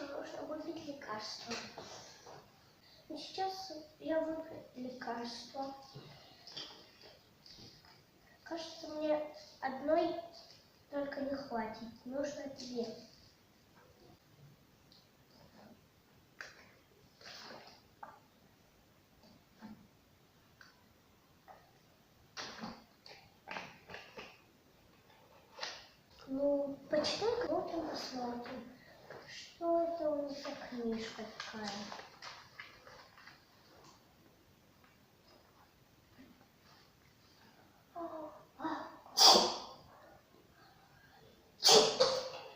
нужно выпить лекарство. И сейчас я выпью лекарство. Кажется, мне одной только не хватит. Нужно 2. Ну, почитай, потом посмотрим, что это у нас за книжка такая.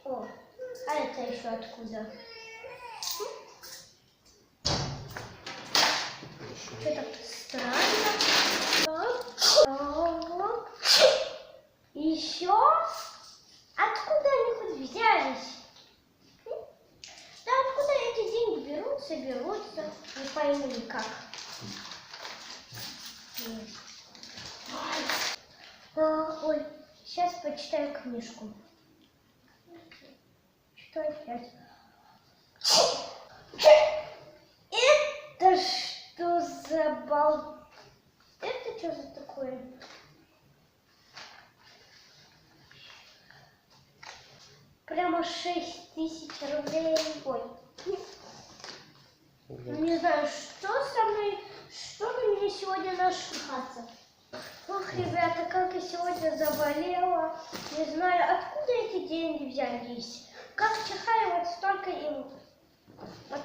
О, а это еще откуда? Что-то странно. Еще? Откуда они хоть взялись? Да откуда эти деньги берутся, не пойму никак. Ой, сейчас почитаю книжку. Что опять? Это что за Это что за такое? Прямо 6000 рублей. Ой. Не знаю, что со мной, что на меня сегодня нашихаться. Ох, ребята, как я сегодня заболела. Не знаю, откуда эти деньги взялись. Как чихаю, вот столько им вот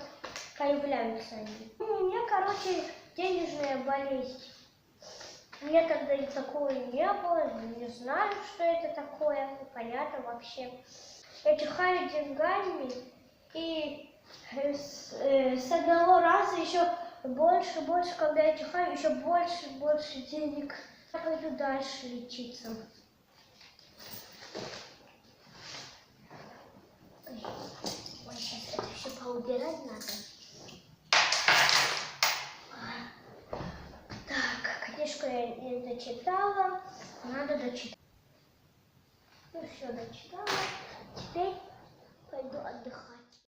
появляются они. У меня, короче, денежная болезнь. Мне тогда и такого не было, не знаю, что это такое, непонятно вообще. Я чихаю деньгами, и с одного раза еще больше, когда я чихаю, еще больше денег. Я пойду дальше лечиться. Ой, сейчас это все поубирать надо. Так, книжку я не дочитала, надо дочитать. Ну все, дочитала. Теперь пойду отдыхать.